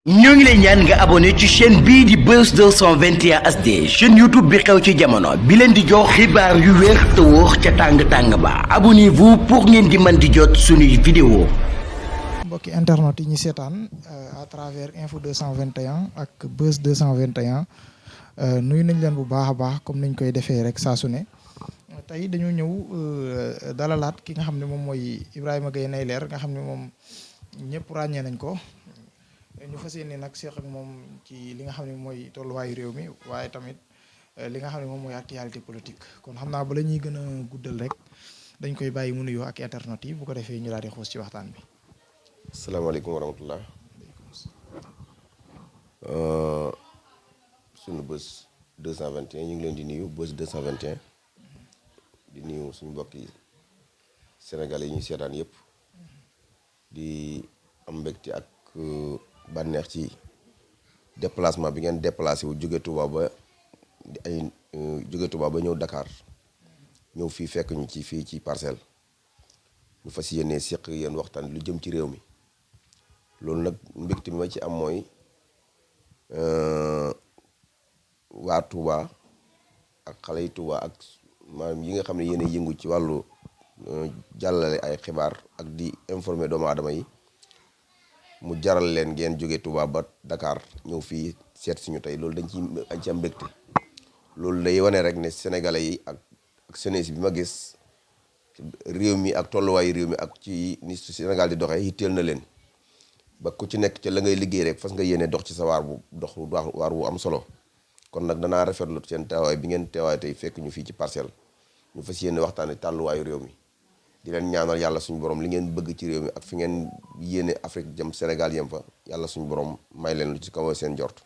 ñoo ngi lay ñaan nga abonné ci chaîne bii di Buzz 221 HD chaîne YouTube bi xew ci jamono bi leen di jox xibaar yu wér te wóor ca tàng-tàng ba abonnez-vous pour ngeen di mën di jot suñuy vidéo mbokki internet yi ñu seetaan à travers Info 221 ak Buzz 221 nuyu nañ leen bu baax a baax comme niñ koy defee rek saa su ne tey dañu ñëw dalalaat ki nga xam ne moom mooy Ibrahima Gueye Nayler nga xam ne moom ñëpp ràññee nañ ko ñu fas yéene nag seq ak moom ci li nga xam ne mooy tolluwaayu réew mi waaye tamit li nga xam ne moom mooy actualité politique kon xam naa bala ñuy gën a guddal rek dañ koy bàyyi mu nuyoo ak internet yi bu ko defee ñu daal di xuus ci waxtaan bi. asalaamaaleykum wa rahmatullah suñu Buzz 221 ñu ngi leen di nuyu Buzz 221 di nuyu suñu mbokki Sénégalais yi ñu seetaan yëpp di am mbégte ak bànneex ci déplacement bi ngeen déplacé wu jóge Touba ba ñëw Dakar ñëw fii fekk ñu ci fii ci Parcelles ñu fas yéene seq yéen waxtaan lu jëm ci réew mi loolu nag mbégte bi ma ci am mooy waa Touba ak xale yi Touba ak maanaam yi nga xam ne yéen a yëngu ci wàllu jàllale ay xibaar ak di informer doomu aadama yi mu jaral leen ngeen jóge Touba ba Dakar ñëw fii seet si ñu tey loolu dañ ci am mbégte loolu day wane rek ne sénégalais yi ak jeunesse bi ma gis réew mi ak tolluwaayu réew mi ak ci ni Sénégal di doxee yitteel na leen ba ku ci nekk ca la ngay liggéey rek fas nga yéene dox ci sa waar wu am solo kon nag danaa rafetlu seen teewaay bi ngeen teewaay tey fekk ñu fii ci Parcelles ñu fas yéene waxtaane tàlluwaayu réew mi di leen ñaanal yàlla suñu borom li ngeen bëgg ci réew mi ak fi ngeen yéene Afrique jëm Sénégal yem fa yàlla suñu borom may leen lu ci kaw seen jort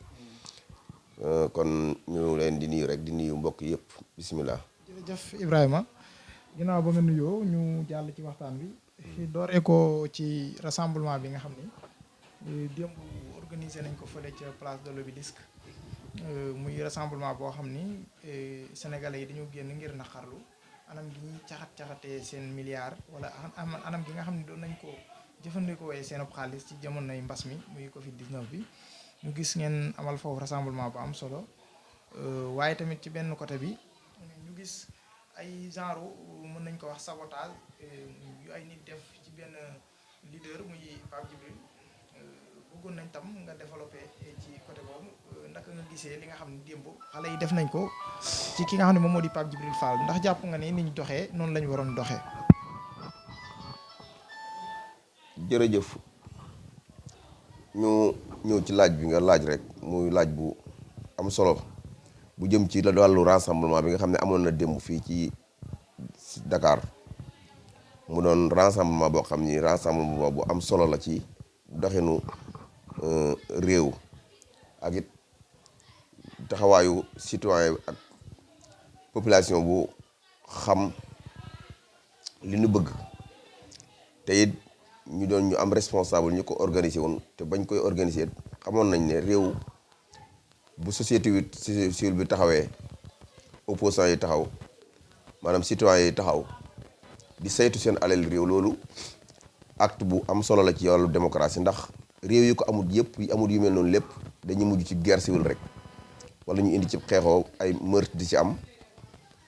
kon ñu leen di nuyu rek di nuyu mbokk yëpp bisimilah. jërëjëf Ibrahima ginnaaw ba nga nuyoo ñu jàll ci waxtaan bi dooree ko ci rassemblement bi nga xam ni démb organisé nañ ko fële ca place de l'Obélisque muy rassemblement boo xam ni sénégalais yi dañu génn ngir naqarlu anam gi ñuy caxatee seen milliards wala anam gi nga xam ne doon nañ ko jëfandikoo seen xaalis ci jamonoy mbas mi muy Covid 19 bi ñu gis ngeen amal foofu rassemblement bu am solo waaye tamit ci benn côté bi ñu gis ay genre mën nañ ko wax sabotage yu ay nit def ci benn leader muy Pape Djibril bëggoon nañ tam nga développé ci côté boobu ndaka nga gisee li nga xam ne démb xale yi def nañ ko ci ki nga xam ne moom moo di Pape Djibril Fall ndax jàpp nga ne ni ñu doxee noonu lañ waroon doxee. jërëjëf ñu ñëw ci laaj bi nga laaj rek muy laaj bu am solo bu jëm ci la wàllu rassemblement bi nga xam ne amoon na démb fii ci Dakar mu doon rassemblement boo xam ni rassemblement bu am solo la ci doxinu réew ak it taxawaayu citoyen ak population bu xam li ñu bëgg te it ñu am responsable ñu ko organiser woon te bañ koy organiser xamoon nañ ne réew bu société civile bi taxawee opposants yi taxaw maanaam citoyens yi taxaw di saytu seen alal réew loolu acte bu am solo la ci wàllu démocratie ndax réew yi ko amul yëpp yi amul yu mel noonu lépp dañuy mujj ci guerre civile rek wala ñu indi ci xeexoo ay meurtre di ci am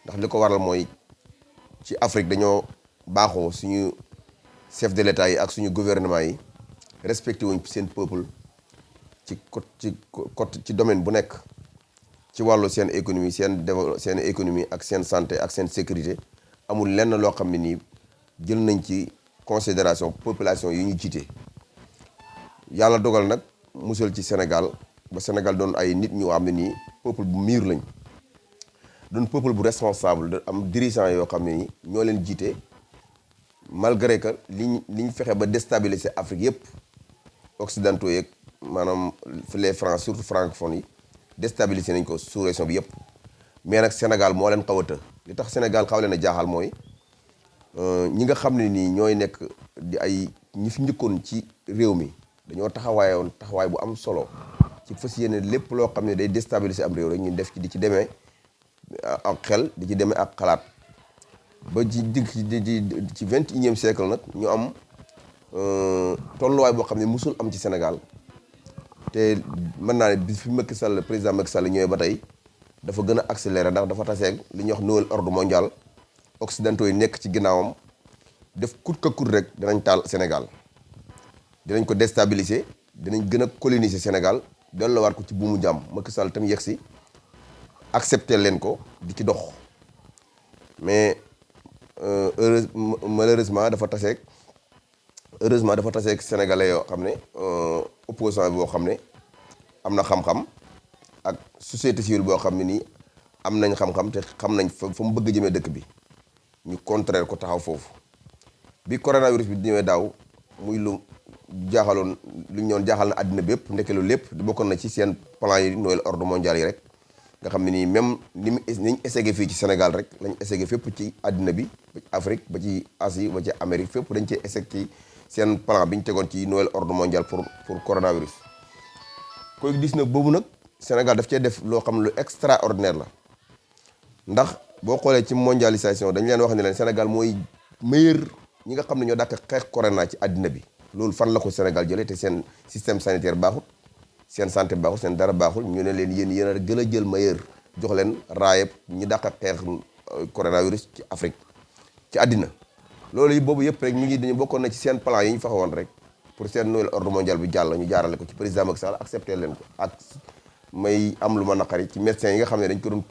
ndax li ko waral mooy ci Afrique dañoo baaxoo suñu chef de l'État yi ak suñu gouvernement yi respecté wuñ seen peuple ci domaine bu nekk ci wàllu seen économie seen économie ak seen santé ak seen sécurité amul lenn loo xam ne nii jël nañ ci considération population yi ñu jiite yàlla dogal nag musal ci Sénégal ba Sénégal doon ay nit ñu xam ne nii peuple bu miir lañ doon peuple bu responsable da am dirigeant yoo xam ne nii ñoo leen jiite malgré que liñ fexe ba déstabiliser Afrique yëpp occidentaux yeeg maanaam les francs surtout francophones yi déstabiliser nañ ko sous-région bi yëpp mais nag Sénégal moo leen xaw a të li tax Sénégal xaw leen a jaaxal mooy ñi nga xam ne nii ñooy nekk di ay ñi fi njëkkoon ci réew mi dañoo taxawaay bu am solo ci fas yéene lépp loo xam ne day déstabiliser am réew rek ñu def ci di ci demee ak xel di ci demee ak xalaat ba ci digg ci 21e siècle nag ñu am tolluwaay boo xam ne musul am ci Sénégal te mën naa ne bi fi Macky Sall président Macky Sall ñëwee ba tey dafa gën a accéléré ndax dafa taseeg li ñuy wax nouvel ordre mondial occidentaux yi nekk ci ginnaawam def coûte que coûte rek dinañ taal Sénégal dinañ ko déstabiliser dinañ gën a coloniser Sénégal delloowaat ko ci buumu jàmm Macky Sall tam yegg si accepter leen ko di ci dox mais malheureusement dafa taseeg sénégalais yoo xam ne opposant bi boo xam ne am na xam-xam ak société civile boo xam ne nii am nañ xam-xam te xam nañ fa mu bëgg jëmee dëkk bi ñu contraire ko taxaw foofu bi coronavirus bi ñëwee daaw muy lu jaaxaloon lu ñu ñoon jaaxal na àddina bi yëpp ndeke loolu lépp di bokkoon na ci seen plan yi nouvel ordre mondial yi rek nga xam ne nii même niñ essayé fii ci Sénégal rek lañ essayé fépp ci àddina bi ba ci Afrique ba ci Asie ba ci Amérique fépp dañ cee essayé ci seen plan bi ñu tegoon ci nouvel ordre mondial pour coronavirus koy gis nag boobu nag Sénégal daf cee def loo xam lu extraordinaire la ndax boo xoolee ci mondialisation dañ leen wax ne leen Sénégal mooy meilleur ñi nga xam ne ñoo dàkk xeex corona ci àddina bi loolu fan la ko Sénégal jëlee te seen système sanitaire baaxul seen santé baaxul seen dara baaxul ñu ne leen yéen a gën a jël meilleur jox leen raayeb ñi dàq xeex coronavirus ci Afrique ci àddina loolu yi boobu yëpp rek ñu ngi dañu bokkoon na ci seen plan yi ñu fexe woon rek pour seen nouvel ordre mondial bi jàll ñu jaarale ko ci président Macky Sall accepté leen ko ak may am lu ma naqari ci médecins yi nga xam ne dañ ko doon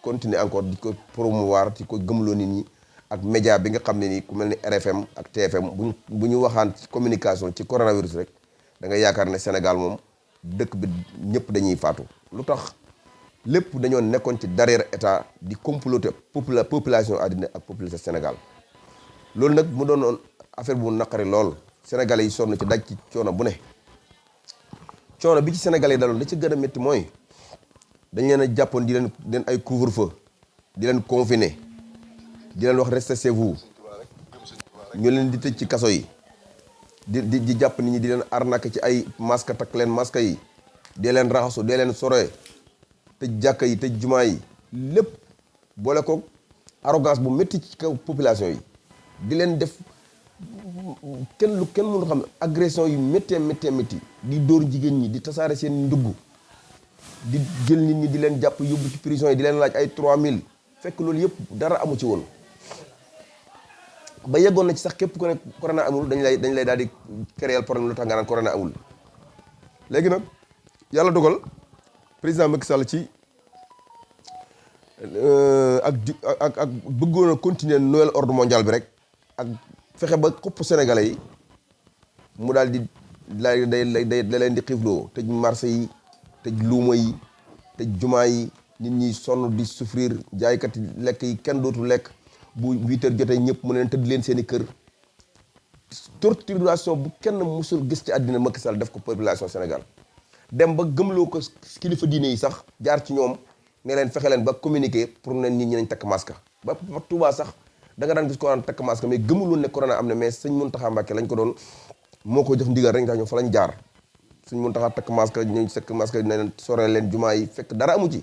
continuer encore di ko promouvoir di ko gëmloo nit ñi ak média bi nga xam ne nii ku mel ni RFM ak TFM bu ñu waxaan ci communication ci coronavirus rek da nga yaakaar ne Sénégal moom dëkk bi ñëpp dañuy faatu lu tax lépp dañoo nekkoon ci derrière état di comploter population àddina ak population Sénégal loolu nag mu doon affaire bu naqari lool sénégalais yi sonn ci daj ci coono bu ne coono bi ci sénégalais yi daloon la ci gën a métti mooy dañ leen a jàppoon di leen ay couvre-feu di leen confiner di leen wax restez chez vous ñu leen di tëj ci kaso yi di jàpp nit ñi di leen arnaque ci ay masque takk leen masque yi dee leen raxasu dee leen soroe tëj jàkka yi tëj jumaa yi lépp boole ko arrogance bu métti ci kaw population yi di leen def kenn mënu xam agression yu métti di dóor jigéen ñi di tasaare seen ndugg di jël nit ñi di leen jàpp yóbbu ci prison yi di leen laaj ay 3000 fekk loolu yëpp dara amu ci woon ba yeggoon na ci sax képp ku ne corona amul dañ lay daal di créer problème lu tax nga naan corona amul léegi nag yàlla dogal président Macky Sall ci ak bëggoon a continuer nouvel ordre mondial bi rek ak fexe ba xupp sénégalais yi mu daal di da leen di xiifloo tëj marché yi tëj luuma yi tëj jumaa yi nit ñi sonn di souffrir jaaykat yi lekk yi kenn dootul lekk bu 8 heures jotee ñëpp mu ne leen tëdd leen seen i kër torturation bu kenn musul gis ci àddina Macky Sall def ko population Sénégal dem ba gëmloo ko kilifa diine yi sax jaar ci ñoom ne leen fexe leen ba communiquer pour ne nit ñi nañ takk masque ba Touba sax da nga daan gis ko daan takk masque mais gëmuloon ne corona am na mais sëñ Mountakha Mbacké lañ ko doon moo ko jox ndigal rek tax ñoom fa lañ jaar sëñ Mountakha takk masque ñu sekk masque ne leen sore leen jumaa yi fekk dara amu ci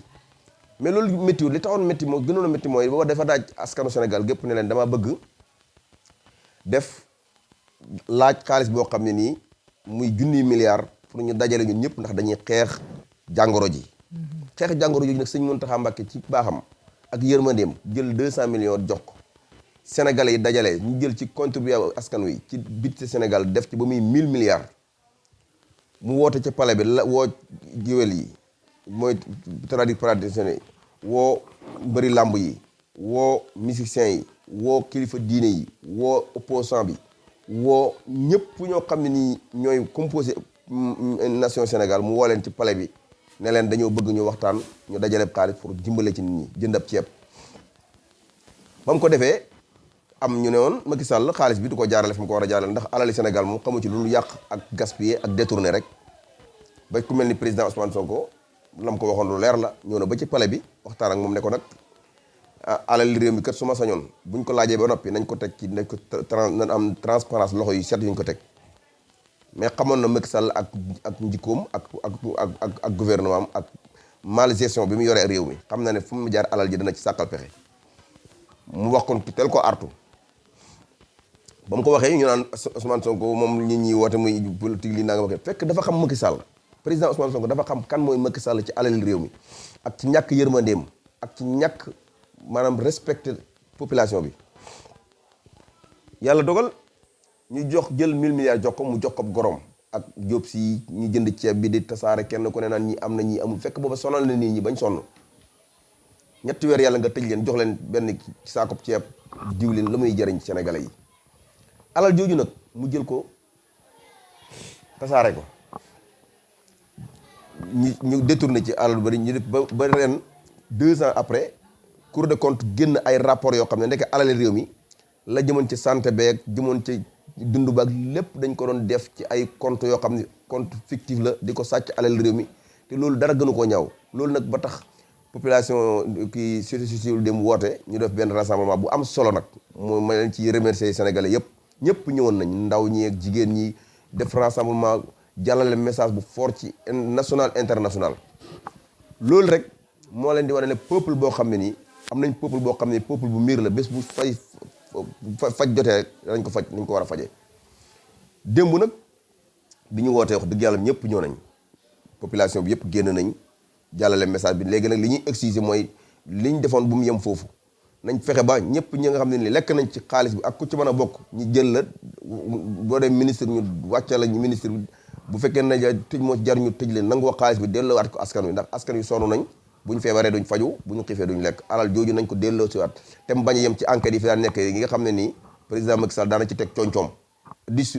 mais loolu métti li taxoon métti moo gënoon a métti mooy booba dafa daaj askanu Sénégal gépp ne leen dama bëgg def laaj xaalis boo xam ne nii muy junniy milliards pour ñu dajale ñun ñëpp ndax dañuy xeex jàngoro ji xeex jàngoro ji nag sëñ Mountakha Mbacké ci baaxam ak yërmandeem jël 200 millions jox ko Sénégalais yi dajale ñu jël ci contribuable askan wi ci budget Sénégal def ci ba muy 1000 milliards mu woote ca palais bi la woo géwél yi mooy traditionnel yi woo mbëri làmb yi woo musiciens yi woo kilifa diine yi woo opposant bi woo ñëpp ñoo xam ne nii ñooy composé nation Sénégal mu woo leen ci palais bi ne leen dañoo bëgg ñu waxtaan ñu dajale xaalis pour dimbale ci nit ñi jënd ab ceeb ba mu ko defee am ñu ne woon Macky Sall xaalis bi du ko jaarale fi mu ko war a jaarale ndax alali Sénégal moom xamu ci lu yàq ak gaspiller ak détourner rek ba ku mel ni président Ousmane Sonko lam ko waxoon lu leer la ñëw na ba ci palais bi waxtaan ak moom ne ko nag alal réew mi kat su ma sañoon buñ ko laajee ba noppi nañ ko teg ci nañ ko nañ am transparence loxo yu set yuñ ko teg mais xamoon na Macky Sall ak njikkoom ak gouvernement am ak mal gestion bi mu yoree réew mi xam na ne fu mu jaar alal ji dana ci sàkkal pexe mu wax kon tel ko artu ba mu ko waxee ñu naan Ousmane Sonko moom nit ñi woote muy politique li naa nga waxee fekk dafa xam Macky Sall président Ousmane Sonko dafa xam kan mooy Macky Sall ci alal réew mi ak ci ñàkk yërmandeem ak ci ñàkk maanaam respecter population bi yàlla dogal ñu jël 1000 milliards jox ko mu jox ko gorom ak jóob si ñu jënd ceeb bi di tasaare kenn ku ne naan ñi am na ñi amul fekk booba sonal na nit ñi bañ sonn ñetti weer yàlla nga tëj leen jox leen benn saako ceeb diwlin la muy jëriñ Sénégalais yi alal jooju nag mu jël ko tasaare ko ñu détourné ci alal bari ñu def ba ren 2 ans après Cour des comptes génn ay rapport yoo xam ne ndeke alal réew mi la jëmoon ci santé beeg jëmoon ci dund baag lépp dañ ko doon def ci ay compte yoo xam ne compte fictif la di ko sàcc alal réew mi te loolu dara gënu koo ñaaw loolu nag ba tax population kii société civile dem woote ñu def benn rassemblement bu am solo nag moo ma leen ci remercier sénégalais yëpp ñëpp ñëwoon nañ ndaw ñi ak jigéen ñi def rassemblement jàllale message bu fort ci national international loolu rek moo leen di wane ne peuple boo xam ne nii am nañ peuple boo xam ne peuple bu miir la bés bu faj jotee rek dañ ko faj nañ ko war a fajee démb nag bi ñu wootee wax dëgg yàlla ñëpp ñëw nañ population bi yëpp génn nañ jàllale message bi léegi nag li ñuy exiger mooy li ñu defoon bu mu yem foofu nañ fexe ba ñëpp ñi nga xam ne ni lekk nañ ci xaalis bi ak ku ci mën a bokk ñu jël la boo dee ministre ñu wàcce la ñu ministre bi bu fekkee ne tëj moo jar ñu tëj leen nangu wax xaalis bi delloowaat ko askan wi ndax askan wi sonn nañ bu ñu feebaree duñ faju bu ñu xiifee duñ lekk alal jooju nañ ko delloo si waat te mu bañ a yem ci enquête yi fi daan nekk yi nga xam ne nii président Macky Sall daana ci teg coom-coom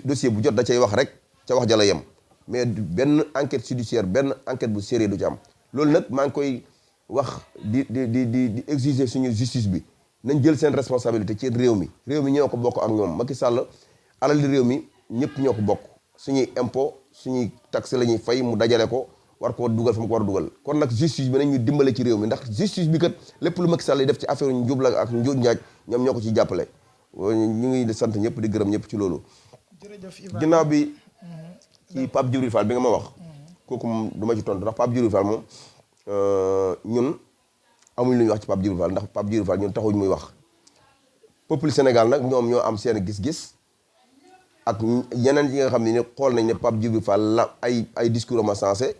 dossier bu jot da cay wax rek ca wax ja la yem mais benn enquête judiciaire benn enquête bu sérieux du ci am loolu nag maa ngi koy wax di exiger suñu justice bi nañ jël seen responsabilité ci réew mi ñoo ko bokk ak ñoom Macky Sall alal di réew mi ñëpp ñoo ko bokk suñuy impôt suñuy taxe la ñuy fay mu dajale ko war koo dugal fa mu ko war a dugal kon nag justice bi nañ ñu dimbale ci réew mi ndax justice bi kat lépp lu Macky Sall yi def ci affaire njub la ak njuuj njaaj ñoom ñoo ko ciy jàppale ñu ngi sant ñëpp di gërëm ñëpp ci loolu ginnaaw bi ci Pape Djibril Fall bi nga ma wax kooku moom du ma ci tontu ndax Pape Djibril Fall moom ñun amuñ lu ñuy wax ci Pape Djibril Fall ndax Pape Djibril Fall ñun taxuñ muy wax peuple Sénégal nag ñoom ñoo am seen gis-gis ak yeneen yi nga xam ne ni xool nañ ne Pape Djibril Fall la ay discours am sensé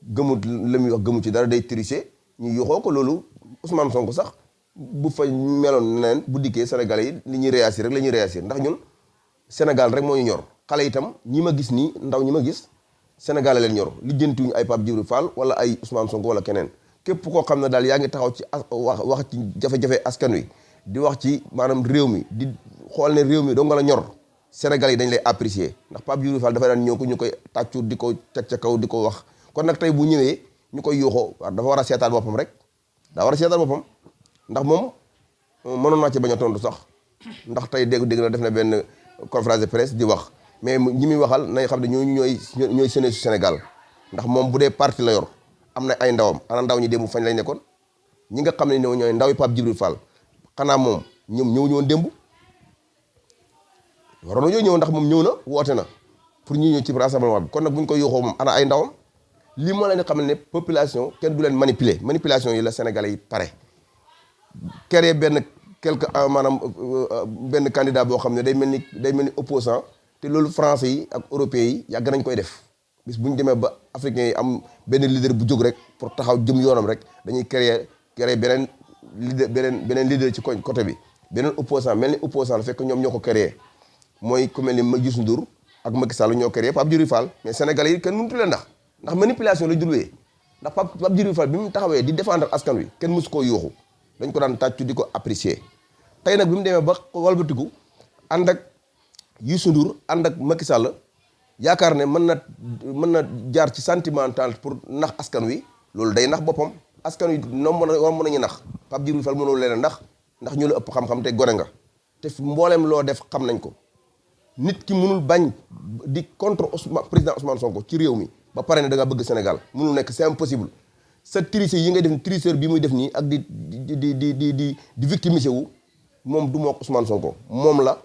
gëmut la muy wax gëmut ci dara day tricher ñu yoxoo ko loolu Ousmane Sonko sax bu fa meloon neneen bu dikkee Sénégalais yi li ñuy réagir rek la ñuy réagir ndax ñun Sénégal rek moo ñu ñor xale itam ñi ma gis nii ndaw ñi ma gis Sénégal leen ñor lijjantiwuñu ay Pape Djibril Fall wala ay Ousmane Sonko wala keneen képp koo xam ne daal yaa ngi taxaw ci wax ci jafe-jafe askan wi di wax ci maanaam réew mi di xool ne réew mi doo nga la ñor Sénégal yi dañ lay apprécier ndax Pape Djibril Fall dafay daan ñëw ko ñu koy tàccu di ko teg ca kaw di ko wax kon nag tey bu ñëwee ñu koy yuuxoo dafa war a seetaan boppam rek daa war a seetaan boppam ndax moom mënoon naa ci bañ a tontu sax ndax tey dégg na def na benn conférence de presse di wax mais ñi muy waxal nañ xam ne ñooñu ñooy séné su Sénégal ndax moom bu dee parti la yor am na ay ndawam ana ndaw ñi démb fañ lay nekkoon ñi nga xam ne ñooy ndaw yi Pape Djibril Fall xanaa moom ñoom ñëw ñëwoon démb waroon nañoo ñëw ndax moom ñëw na woote na pour ñu ñëw ci rassemblement bi kon nag bu ñu koy yoxoo moom ana ay ndawam lii moo leen xam ne population kenn du leen manipulation yi la Sénégalais yi pare créer benn maanaam benn candidat boo xam ne day mel ni opposant te loolu français yi ak européens yi yàgg nañ koy def bis bu ñu demee ba africains yi am benn leader bu jóg rek pour taxaw jëm yoonam rek dañuy créer beneen leader ci côté bi beneen opposant mel ni opposant la fekk ñoom ñoo ko créer mooy ku mel ni Youssou Ndour ak Macky Sall ñoo créé Pape Djibril Fall mais Sénégalais yi kenn mënutu leen ndax manipulation la jurwee ndax Pape Djibril Fall bi mu taxawee di défendre askan wi kenn mësu koo yuuxu dañ ko daan tàccu di ko apprécier tey nag bi mu demee ba walbatiku ànd ak Youssou Ndour ànd ak Macky Sall yaakaar ne mën na jaar ci sentimental pour nax askan wi loolu day nax boppam askan wi noom mën nañu nax Pape Djibril Fall mënul leen ndax ñu la ëpp xam-xam te gone nga te mbooleem loo def xam nañ ko nit ki mënul bañ di contre président Ousmane Sonko ci réew mi ba pare ne da nga bëgg Sénégal mënul nekk c'est impossible sa tricher yi ngay def tricheur bi muy def nii ak di victimiser wu moom du mook Ousmane Sonko moom la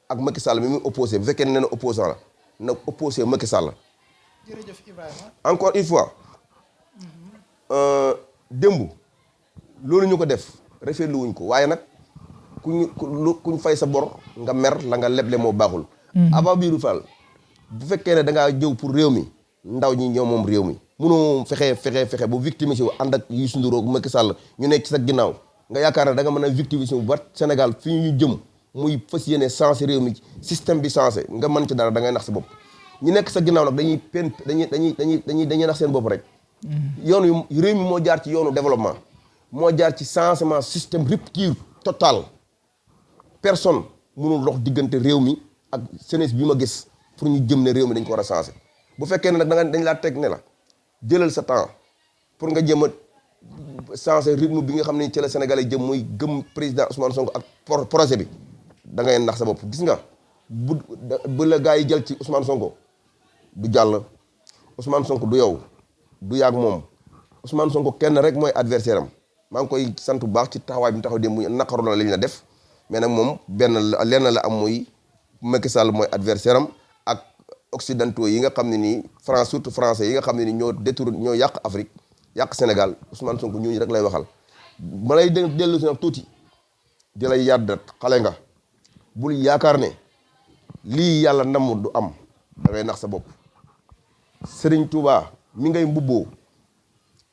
ak Macky Sall mi muy opposé bu fekkee ne na opposant la na opposé Macky Sall. jërëjëf Ibrahima. encore une fois démb loolu ñu ko def rafetlu wuñ ko waaye nag kuñ fay sa bor nga mer la nga leble moo baaxul. Pape Djibril Fall bu fekkee ne da ngaa jëw pour réew mi ndaw ñi ñoom moom réew mi munoo fexe bu victime si ànd ak Youssou Ndour ak Macky Sall ñu nekk ci sa ginnaaw nga yaakaar ne da nga mën a victime si ba Sénégal fi ñu jëm muy fas yéene changé réew mi système bi changé nga mën ci dara da ngay nax sa bopp ñu nekk sa ginnaaw nag dañuy nax seen bopp rek yoonu réew mi moo jaar ci yoonu développement moo jaar ci changement système rupture totale personne mënul dox diggante réew mi ak jeunesse bi ma gis pour ñu jëm ne réew mi dañ ko war a changé bu fekkee ne nag dañ laa teg ne la jëlal sa temps pour nga jëm a changé rythme bi nga xam ne ci la Sénégalais jëm muy gëm président Ousmane Sonko ak projet bi da ngay nax sa bopp gis nga bu la gars yi jël ci Ousmane Sonko du jàll Ousmane Sonko du yow du yàgg moom Ousmane Sonko kenn rek mooy adversaire am maa ngi koy sant bu baax ci taxawaay bi mu taxaw démb naqaru la li ñu la def mais nag moom lenn la am muy Macky Sall mooy adversaire am ak occidentaux yi nga xam ne nii France surtout français yi nga xam ne nii ñoo yàq Afrique yàq Sénégal Ousmane Sonko ñooñu rek lay waxal ma lay dellu si nag tuuti di lay yàddat xale nga bul yaakaar ne lii yàlla namm du am da ngay nax sa bopp Serigne Touba mi ngay mbubboo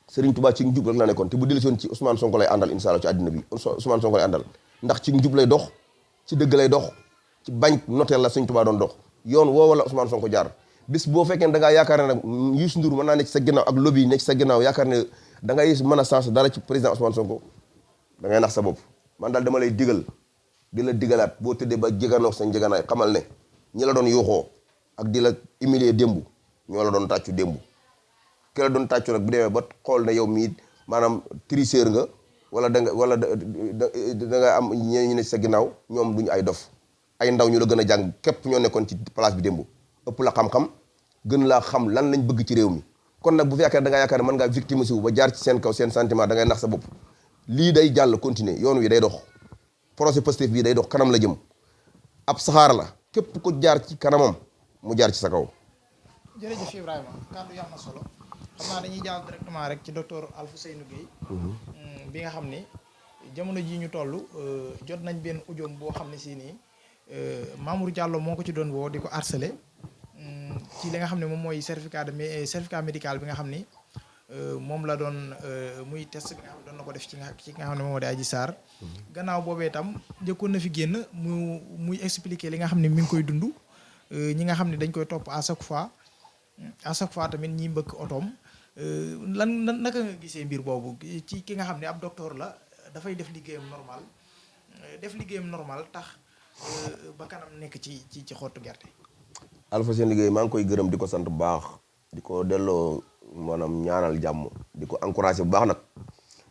Serigne Touba ci njub rek la nekkoon te bu dellu si woon ci Ousmane Sonko lay àndal incha allah ci àddina bi Ousmane Sonko lay àndal ndax ci njub lay dox ci dëgg lay dox ci bañ noteel la Serigne Touba doon dox yoon woowa la Ousmane Sonko jaar bis boo fekkee ne da ngaa yaakaar ne nag Youssou Ndour mën naa nekk ci sa ginnaaw ak lobby yi nekk ci sa ginnaaw yaakaar ne da ngay mën a changé dara ci président Ousmane Sonko da ngay nax sa bopp man daal dama lay digal di la digalaat boo tëddee ba jeganoog sa njeganaay xamal ne ñi la doon yuuxoo ak di la humilier démb ñoo la doon tàccu démb ki la doon tàccu nag bu demee ba xool ne yow mii maanaam tricheur nga wala da nga am ñeneen ñu ne sa ginnaaw ñoom duñu ay dof ay ndaw ñu la gën a jàng képp ñoo nekkoon ci place bi démb ëpp la xam-xam gën laa xam lan lañ bëgg ci réew mi kon nag bu fekkee da nga yaakaar ne mën ngaa victime si ba jaar ci seen kaw seen sentiment da ngay nax sa bopp lii day jàll continuer yoon wi day dox projet Pastef bii day dox kanam la jëm ab saxaar la képp ko jaar ci kanamam mu jaar ci sa kaw. jërëjëf Ibrahima kàddu yi am na solo xam naa dañuy jàll directement rek ci docteur Alfousseynou Gueye bi nga xam ni jamono ji ñu toll jot nañ benn audio boo xam ne si nii Mamour Diallo moo ko ci doon woo di ko harcelé ci li nga xam ne moom mooy certificat médical bi nga xam ni moom la doon muy test bi nga xam ne doon na ko def ci nga xam ne moom moo di Adji Sarr gannaaw boobee itam jëkkoon na fi génn muy expliquer li nga xam ne mi ngi koy dund ñi nga xam ne dañ koy topp à chaque fois tamit ñi mbëkk otoom naka nga gisee mbir boobu ci ki nga xam ne ab docteur la dafay def liggéeyam normal tax ba kanam nekk ci xottu gerte. Alfousseynou Gueye maa ngi koy gërëm di ko sant bu baax di ko delloo maanaam ñaanal jàmm di ko encouragé bu baax nag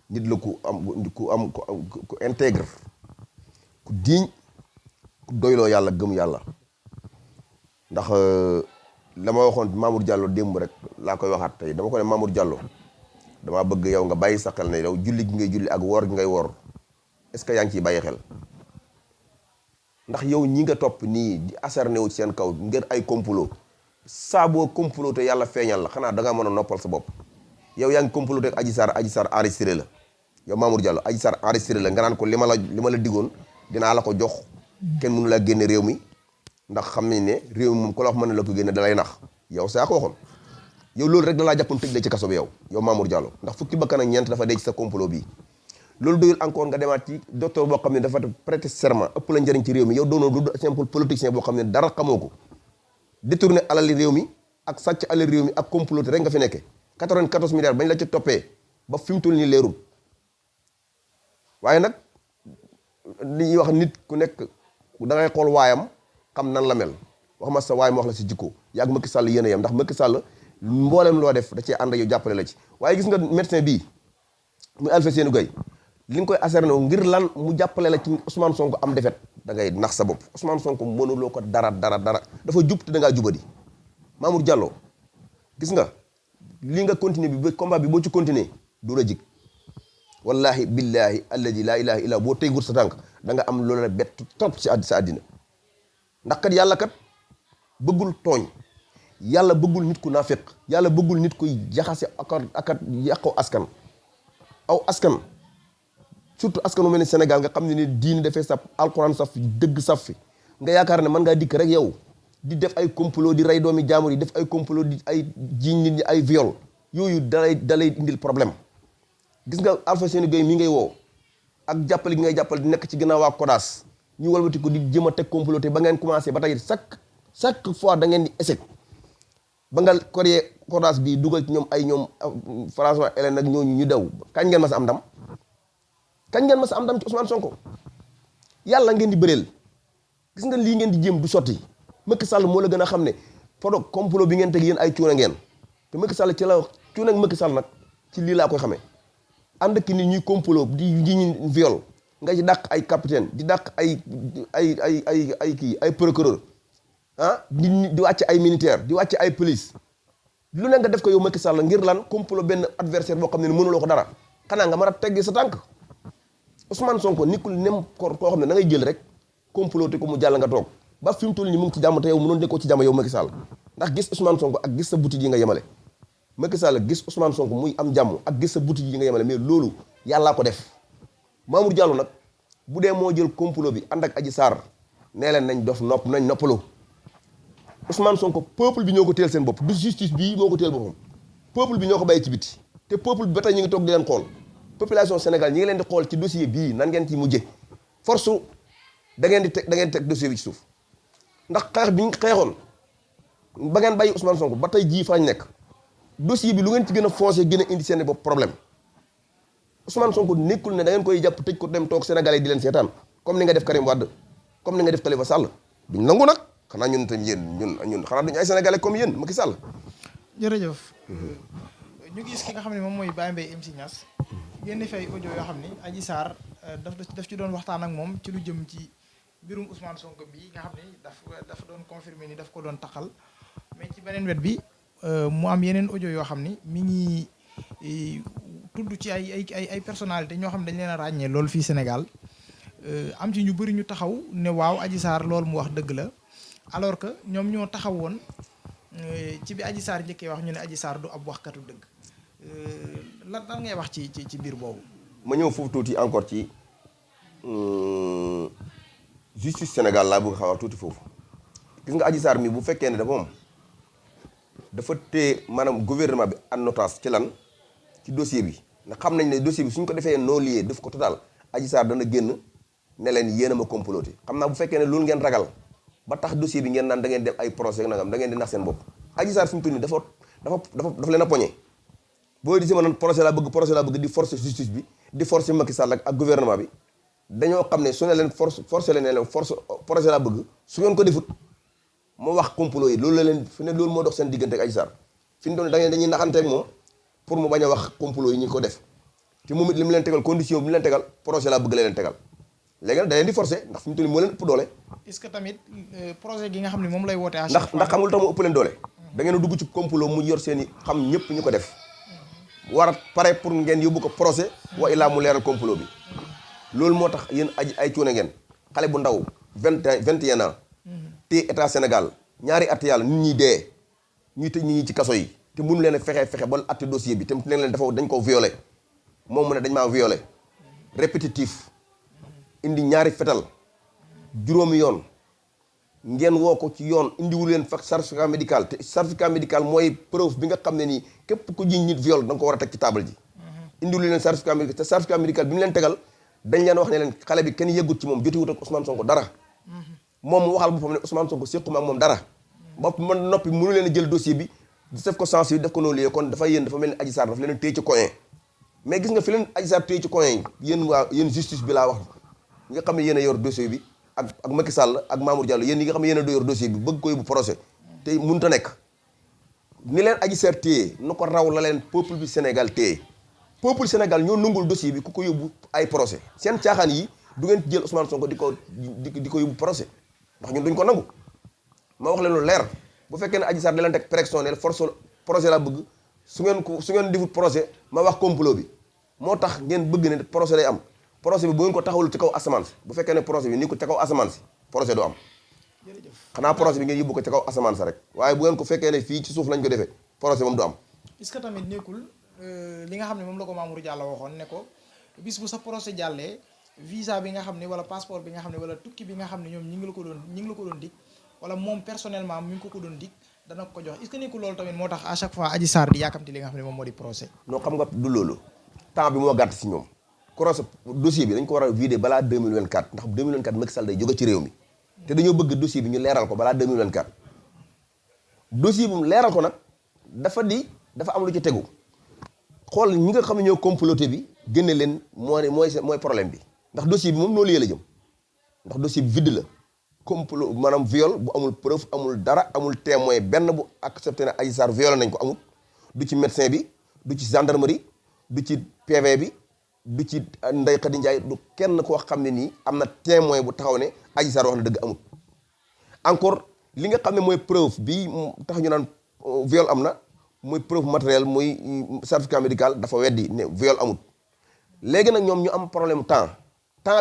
nit la ku intègre ku digne ku doyloo yàlla gëm yàlla ndax la ma waxoon Mamour Diallo démb rek laa koy waxaat tey dama ko ne Mamour Diallo dama bëgg yow nga bàyyi sa xel ne yow julli gi ngay julli ak woor gi ngay woor est-ce que yaa ngi ciy bàyyi xel ndax yow ñi nga topp nii di acharné wu ci seen kaw ngir ay complot saa boo complot te yàlla feeñal la xanaa da ngaa mën a noppal sa bopp yow yaa ngi complot ak Adji Sarr enregistré la yow Mamour Diallo Adji Sarr enregistré la nga naan ko li ma la digoon dinaa la ko jox kenn mënu laa génne réew mi ndax xam nañ ne réew mi moom ku la wax mën na la ko génne dalay nax yow saa ko waxoon yow loolu rek da laa jàppoon tëj la ci kaso bi yow Mamour Diallo ndax fukki bakkan ak ñeent dafa dee ci sa complot bii loolu doyul encore nga demaat ci docteur boo xam ne dafa prêter serment ëpp la njëriñ ci réew mi yow doonoo du simple politicien boo xam ne dara xamoo ko détourné alali réew mi ak sàcc alali réew mi ak comploté rek nga fi nekke 94 milliards bañ la ci toppee ba fi mu toll nii leerul waaye nag li ñuy wax nit ku nekk da ngay xool waayam xam nan la mel wax ma sa waay ma wax la si jikko yaag Macky Sall yéen a yem ndax Macky Sall mboolem loo def da cee ànd ak yow jàppale la ci waaye gis nga médecin bii muy Alfousseynou Gueye li nga koy asserné ngir lan mu jàppale la ci Ousmane Sonko am defet da ngay nax sa bopp Ousmane Sonko mënuloo ko dara dafa jub te da ngaa jubadi Mamour Diallo gis nga li nga continuer bi ba combat bi boo ci continuer du la jig wallahi billahi alladi laa ilaha illa boo tey ngur sa tànk da nga am loolu la bett trop ci sa àddina ndax kat yàlla kat bëggul tooñ yàlla bëggul nit ku naafeq yàlla bëggul nit kuy jaxase akat yàqoo askan aw askan surtout askan wu mel ni Sénégal nga xam ne ni diine dafay saf alxuraan saf fi dëgg saf fi nga yaakaar ne mën ngaa dikk rek yow di def ay complot di rey doomi jaamur yi def ay complot di ay jiiñ nit ñi ay viol yooyu dalay indil problème gis nga Alpha Seyni Gueye mi ngay woo ak jàppale gi ngay jàppale di nekk ci ginnaaw waa Kodas ñu walbati ko di jëm a teg comploté ba ngeen commencé ba tey chaque fois da ngeen di échec ba nga créé Kodas bi dugal ci ñoom ay ñoom François Hélène ak ñooñu ñu daw kañ ngeen mas a am ndam kañ ngeen mas a am ndam ci Ousmane Sonko yàlla ngeen di bëreel gis nga lii ngeen di jéem du sotti Macky Sall moo la gën a xam ne podo complot bi ngeen teg yéen ay cuune ngeen te Macky Sall ci la cuune ak Macky Sall nag ci lii laa koy xamee ànd ki nit ñuy complot di ñu viol nga ci dàq ay capitaine di dàq ay kii ay procureur ah di wàcc ay militaire di wàcc ay police lu ne nga def ko yow Macky Sall ngir lan complot benn adversaire boo xam ne mënuloo ko dara xanaa nga mën a teggi sa tànk Ousmane Sonko nikkul nem koo xam ne da ngay jël rek comploté ko mu jàll nga toog ba fi mu toll nii mu ngi ci jàmm te yow mënoon nekkoo ci jàmm yow Macky Sall ndax gis Ousmane Sonko ak gis sa boutique yi nga yemale Macky Sall gis Ousmane Sonko muy am jàmm ak gis sa boutique yi nga yemale mais loolu yàllaa ko def Mamour Diallo nag bu dee moo jël complot bi ànd ak Adji Sarr nee leen nañ dof nañ noppalu Ousmane Sonko peuple bi ñoo ko teel seen bopp du justice bii moo ko teel boppam peuple bi ñoo ko bàyyi ci biti te peuple bi ba tey ñu ngi toog di leen xool population Sénégal ñi ngi leen di xool ci dossier bii nan ngeen ci mujje force da ngeen di teg dossier bi ci suuf ndax xeex bi ñu xeexoon ba ngeen bàyyi Ousmane Sonko ba tey jii fañ nekk dossier bi lu ngeen ci gën a foncé gën a indi seen bopp problème Ousmane Sonko nekkul ne da ngeen koy jàpp tëj ko dem toog Sénégalais di leen seetaan comme ni nga def Karim Wade comme ni nga def Khalifa Sall duñ nangu nag xanaa ñun tam ñun xanaa duñu ay Sénégalais comme yéen Macky Sall. jërëjëf ñu gis ki nga xam ne moom mooy Baye Mbaye MC Niass génn fay audio yoo xam ni Adji Sarr daf ci doon waxtaan ak moom ci lu jëm ci mbirum Ousmane Sonko bi nga xam ni dafa doon confirmer ni daf ko doon taxal mais ci beneen wet bi mu am yeneen audio yoo xam ni mi ngi tudd ci ay personnalité ñoo xam ne dañ leen a ràññee loolu fii Sénégal am ci ñu bëri ñu taxaw ne waaw Adji Sarr loolu mu wax dëgg la alors que ñoom ñoo taxaw woon ci bi Adji Sarr njëkkee wax ñu ne Adji Sarr du ab waxkatu dëgg lan ngay wax ci biir boobu. ma ñëw foofu tuuti encore ci justice Sénégal laa bëgg xaw a tuuti foofu gis nga Adji Sarr mi bu fekkee ne dafa téye maanaam gouvernement bi en otage ci lan ci dossier bi ndax xam nañ ne dossier bi suñ ko defee non lié def ko total Adji Sarr dana génn ne leen yéen a ma comploté xam naa bu fekkee ne loolu ngeen ragal ba tax dossier bi ngeen naan da ngeen def ay procès nangam da ngeen di nax seen bopp Adji Sarr fi mu toll nii dafa leen a poñe boo gisee ma naan procès laa bëgg di forcer justice bi di forcer Macky Sall ak gouvernement bi dañoo xam ne su ne leen forcer leen procès laa bëgg su ngeen ko defut moo wax complot yi loolu la leen fi ne loolu moo dox seen diggante ak Adji Sarr fi mu toll nii dañuy naxanteeg moom pour mu bañ a wax complot yi ñu ko def te moom it li mu leen tegal condition bi mu leen tegal procès laa bëgg la leen tegal léegi nag da leen di forcer ndax fi mu toll nii moo leen ëpp doole. est-ce que tamit projet gi nga xam ne moom lay woote à ndax xam nga lu tax mu ëpp leen doole. da ngeen a dugg ci complot mu yor seen i xam ñëpp ñu ko def. war a pare pour ngeen yóbbu ko procès. wa illaa mu leeral complot bi. loolu moo tax yéen ay cuune ngeen xale bu ndaw 21 ans. te état Sénégal ñaari at yàlla nit ñi dee ñuy tëj nit ñi ci kaso yi te mënu leen a fexe ba atte dossier bi te leen dafa dañ ko violé moom mu ne dañ maa violé répétitif indi ñaari fetal juróomi yoon ngeen woo ko ci yoon indiwu leen fa certificat médical te certificat médical mooy preuve bi nga xam ne nii képp ku jiñ nit viol da nga ko war a teg ci table ji indiwu leen certificat médical te certificat médical bi ñu leen tegal dañ leen wax ne leen xale bi kenn yëggut ci moom jotiwut ak Ousmane Sonko dara moom mu waxal boppam ne Ousmane Sonko séquma ak moom dara ba man noppi mënu leen a jël dossier bi def ko sens yi def ko noonu kon dafa yéen dafa mel ni Adji Sarr dafa leen téye ci coin mais gis nga fi leen Adji Sarr téye ci coin yi yéen justice bi laa wax ñi nga xam ne yéen a yor dossier bi ak Macky Sall ak Mamour Diallo yéen ñi nga xam ne yéen a yor dossier bi bëgg ko yóbbu procès te mënut a nekk ni leen Adji Sarr téye nu ko raw la leen peuple bi Sénégal téye peuple Sénégal ñoo nungul dossier bi ku ko yóbbu ay procès seen caaxaan yi du ngeen jël Ousmane Sonko di ko yóbbu procès ndax ñun duñ ko nangu ma wax leen lu leer bu fekkee ne Adji Sarr da leen teg pression ne force procès laa bëgg su ngeen defut procès ma wax complot bi moo tax ngeen bëgg ne procès day am procès bi bu ngeen ko taxawul ci kaw asamaan si bu fekkee ne procès bi ni ko ci kaw asamaan si procès du am xanaa procès bi ngeen yóbbu ko ci kaw asamaan sa rek waaye bu ngeen ko fekkee ne fii ci suuf lañ ko defee procès moom du am. est-ce que tamit nekkul li nga xam ne moom la ko Mamour Diallo waxoon ne ko bis bu sa procès jàllee visa bi nga xam ne wala passeport bi nga xam ne wala tukki bi nga xam ne ñoom ñi ngi la ko doon dig wala moom personnellement mi ngi ko doon dig dana ko jox est-ce que nekkul loolu tamit moo tax à chaque fois Adji Sarr di yàkkamti li nga xam ne moom moo di procès. non xam nga du loolu temps bi moo gàtt si ñoom procès dossier bi dañ ko war a vider balaa 2024 ndax 2024 Macky Sall day jóge ci réew mi te dañoo bëgg dossier bi ñu leeral ko balaa 2024 dossier bi mu leeral ko nag dafa am lu ci tegu xool ñi nga xam ne ñoo comploté bi génne leen mooy problème bi ndax dossier bi moom noonu la jëm ndax dossier bi vide la complot maanaam viol bu amul preuve amul dara amul témoin benn bu accepté na Adji Sarr violé nañ ko amul du ci médecin bi du ci gendarmerie du ci PV bi du ci Ndeye Khady Ndiaye du kenn koo xam ne nii am na témoin bu taxaw ne Adji Sarr wax na dëgg amul encore li nga xam ne mooy preuve bi tax ñu naan viol am na muy preuve matérielle muy certificat médical dafa weddi ne viol amul léegi nag ñoom ñu am problème temps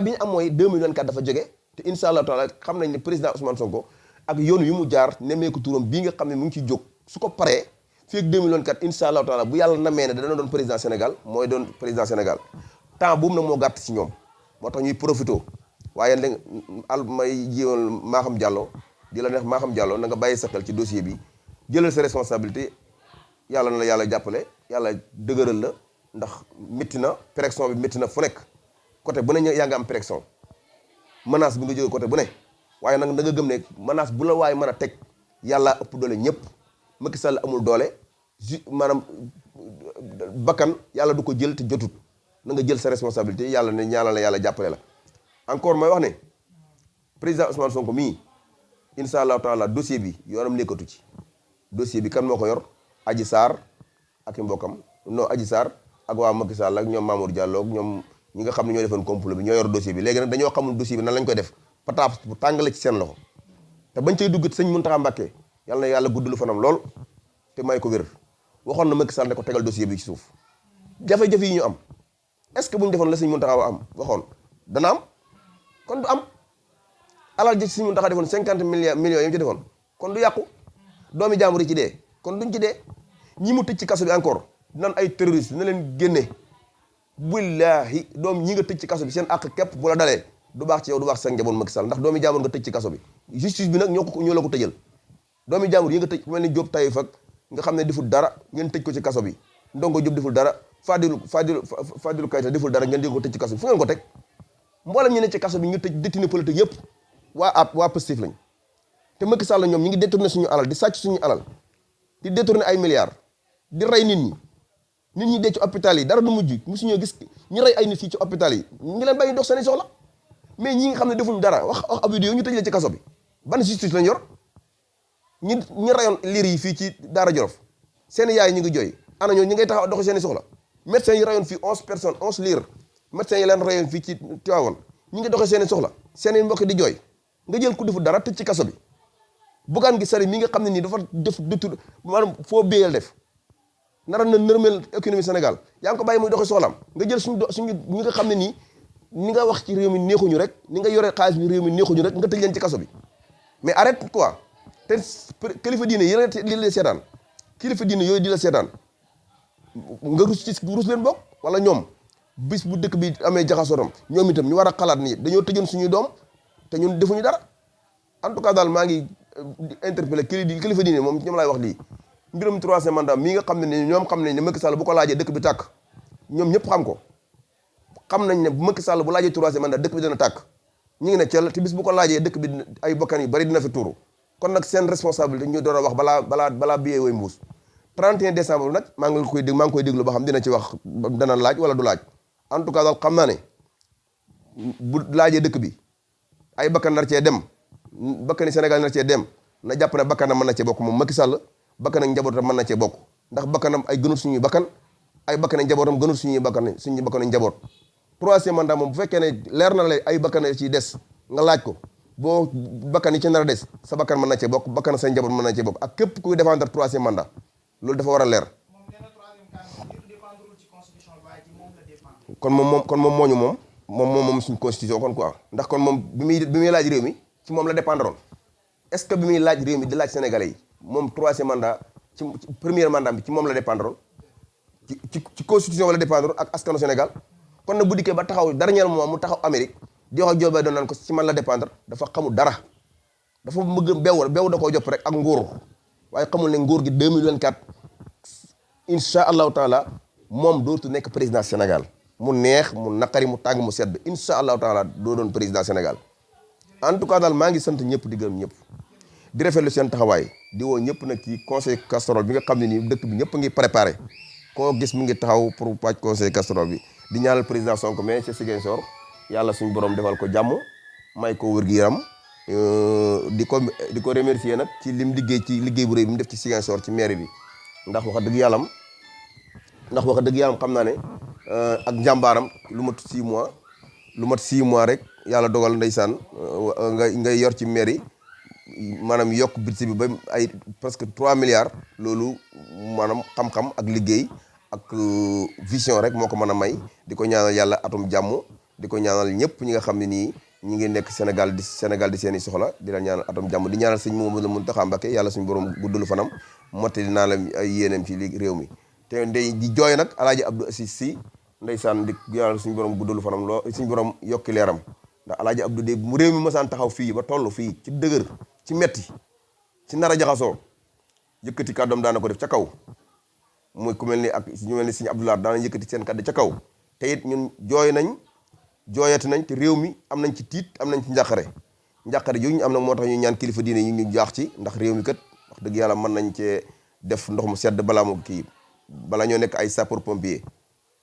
bi ñu am mooy 2024 dafa jóge te incha allah taala xam nañ ne président Ousmane Sonko ak yoon yu mu jaar nemmeeku turam bii nga xam ne mu ngi ciy jóg su ko paree fii ak 2024 incha allah taala bu yàlla namee ne dana doon président Sénégal mooy doon président Sénégal temps boobu nag moo gàtt si ñoom moo tax ñuy profité waaye nag may jiwal Maham Diallo di la neex Maham Diallo na nga bàyyi sa xel ci dossier bi jëlal sa responsabilité yàlla na la yàlla jàppale yàlla dëgëral la ndax métti na pression bi métti na fu nekk côté bu ne yaa nga am pression menace bi nga jóge côté bu ne waaye nag da nga gëm ne menace bu la waaye mën a teg yàlla ëpp doole ñëpp Macky Sall amul doole maanaam bakkan yàlla du ko jël te jotut na nga jël sa responsabilité yàlla ne ñaanal la yàlla jàppale la encore may wax ne président Ousmane Sonko mii incha allahu taala dossier bi yoonam nekkatu ci dossier bi kan moo ko yor Adji Sarr ak i mbokkam non Adji Sarr ak waa Macky Sall ak ñoom Mamour Diallo ak ñoom ñi nga xam ne ñoo defoon complot bi ñoo yor dossier bi léegi nag dañoo xamul dossier bi nan lañ koy def pataab bu tàngale ci seen loxo te bañ cay dugg sëñ Mountakha Mbacké yàlla na yàlla guddalu fanam lool te may ko wér waxoon na Macky Sall ne ko tegal dossier bi ci suuf jafe-jafe yi ñu am est-ce que bu ñu defoon la sëñ Mountakha am waxoon dana am kon du am alal ji sëñ Mountakha defoon 50 millions yi mu ci defoon kon du yàqu doomi jàmbur yi ci dee kon duñ ci dee ñi mu tëj ci kaso bi encore nan ay terroriste dina leen génne billaahi doom ñi nga tëj ci kaso bi seen àq képp bu la dalee du baax ci yow du baax sa njaboot Macky Sall ndax doomi jàmbur nga tëj ci kaso bi justice bi nag ñoo la ko tëjal doomi jàmbur yi nga tëj mel ni Diop Taïf ak nga xam ne deful dara ngeen tëj ko ci kaso bi Ndongo Diop deful dara Fadilou Keita deful dara ngeen di ko tëj ci kaso bi fu ngeen ko teg mboolem ñu ne ci kaso bi ñu tëj détenu politique yëpp waa Pastef lañ te Macky Sall ñoom ñi ngi détourné suñu alal di sàcc suñu alal di détourné ay milliards di rey nit ñi dee ci hôpital yi dara du mujj musuñoo gis ñu rey ay nit fii ci hôpital yi ñu ngi leen bàyyi dox seen soxla mais ñi nga xam ne defuñ dara wax ab vidéo ñu tëj leen ci kaso bi ban justice lañ yor ñi rayoon liir yi fii ci Daara Jolof seen yaay ñu ngi jooy ana ñoo ñi ngay taxaw dox seen soxla médecins yi rayoon fii 11 personnes 11 liir médecins yi leen rayoon fii ci Tivaouane ñi ngi doxee seen soxla seen mbokk di jooy nga jël ku defu dara tëj ci kaso bi Bougane Gueye Dany mi nga xam ne nii dafa def détour maanaam foo béyal def nara na nërmeel économie Sénégal yaa ngi ko bàyyi muy doxee soxlaam nga jël suñu ñi nga xam ne nii ni nga wax ci réew mi neexuñu rek ni nga yore xaalis bi réew mi neexuñu rek nga tëj leen ci kaso bi mais arrête quoi te kilifa diine yi li la seetaan kilifa diine yooyu di la seetaan nga rus leen bokk wala ñoom bis bu dëkk bi amee jaxasootam ñoom itam ñu war a xalaat nii dañoo tëjoon suñuy doom te ñun defuñu dara en tout cas daal maa ngi interpellé kilifa diine moom ñoom laay wax lii mbirum troisième mandat mii nga xam ne ni ñoom xam nañ ne Macky Sall bu ko laajee dëkk bi tàkk ñoom ñëpp xam ko xam nañ ne Macky Sall bu laajee troisième mandat dëkk bi dana tàkk ñu ngi ne cell te bis bu ko laajee dëkk bi ay bakkan yu bari dina fi tuuru kon nag seen responsabilité ñu door a wax balaa biyee woy mbuus 31 décembre nag maa ngi koy déglu ba xam dina ci wax dana laaj wala du laaj en tout cas daal xam naa ne bu laajee dëkk bi ay bakkan nar cee dem bakkani Sénégal nar cee dem na jàpp ne bakkanam mën na cee bokk moom Macky Sall bakkan ak njabootam mën na cee bokk ndax bakkanam ay gënul suñuy bakkan ay bakkan ak njabootam gënul suñu bakkan ak njaboot troisième mandat moom bu fekkee ne leer na la ay bakkan ci des nga laaj ko boo bakkan yi ci nar a des sa bakkan mën na cee bokk bakkan sa njaboot mën na cee bokk ak képp kuy défendre troisième mandat loolu dafa war a leer kon moom mooñu moom suñu constitution kon quoi ndax kon moom bi muy laaj réew mi ci moom la dépendroon est-ce que bi muy laaj réew mi di laaj sénégalais yi moom troisième mandat ci premier mandat bi ci moom la dépendroon ci constitution wala dépendroon ak askanu Sénégal kon nag bu dikkee ba taxaw dernier moment mu taxaw Amérique di wax ak Joe Biden naan ko ci man la dépendre dafa xamul dara dafa bëgg bew da koo jopp rek ak nguur waaye xamul ne nguur gi 2024 incha allahu taala moom dootu nekk président Sénégal mu neex mu naqari mu tàng mu sedd incha allahu taala doo doon président Sénégal en tout cas daal maa ngi sant ñëpp di gërëm ñëpp di rafetlu seen taxawaay di woo ñëpp nag ci conseil casserole bi nga xam ne nii dëkk bi ñëpp ngi préparé koo gis mu ngi taxaw pour pàcc conseil casserole bi di ñaanal président Sonko mais ci Ziguinchor yàlla suñu borom defal ko jàmm may ko wér-gu-yaram di ko remercier nag ci lim liggéey ci liggéey bu rëy bi mu def ci Ziguinchor ci mairie bi ndax wax dëgg yàllam xam naa ne ak njàmbaaram lu mat 6 mois rek yàlla dogal ndeysaan ngay yor ci mairie maanaam yokk budget bi ba ay presque 3 milliards loolu maanaam xam-xam ak liggéey ak vision rek moo ko mën a may di ko ñaanal yàlla atum jàmm di ko ñaanal ñëpp ñi nga xam ne nii ñi ngi nekk Sénégal di seen i soxla di la ñaanal atum jàmm di ñaanal sëñ Mamadou Mountakha Mbacké yàlla suñu borom guddalu fanam mottali naa la ay yéeneem ci réew mi te ndey di jooy nag alaaji Abdou Assis Sy ndeysaan di yàlla suñu borom guddalu fanam suñu borom yokki leeram ndax alaaji Abdou de mu réew mi masaan taxaw fii ba toll fii ci dëgër ci metti ci nar a jaxasoo yëkkati kàddoom daana ko def ca kaw muy ku mel ni ak ñu mel ni sëñ Abdoulaye daana yëkkati seen kàddu ca kaw te it ñun jooyati nañ te réew mi am nañ ci tiit am nañ ci njàqare jooju ñu am nag moo tax ñu ñaan kilifa diine ñu jaax ci ndax réew mi kat wax dëgg yàlla mën nañ cee def ndox mu sedd balaa mu kii balaa ñoo nekk ay sapeur pompier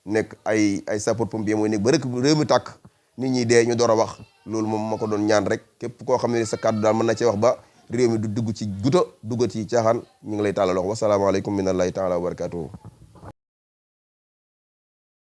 nekk ay sapeur pompier mooy nekk ba rek réew mi tàkk nit ñi dee ñu door a wax loolu moom ma ko doon ñaan rek képp koo xam ne sa kàddu daal mën na cee wax ba réew mi du dugg ci guta dugg ci caaxaan ñu ngi lay tàllal wax wasalaamaaleykum minallahi taala wa barakatuhu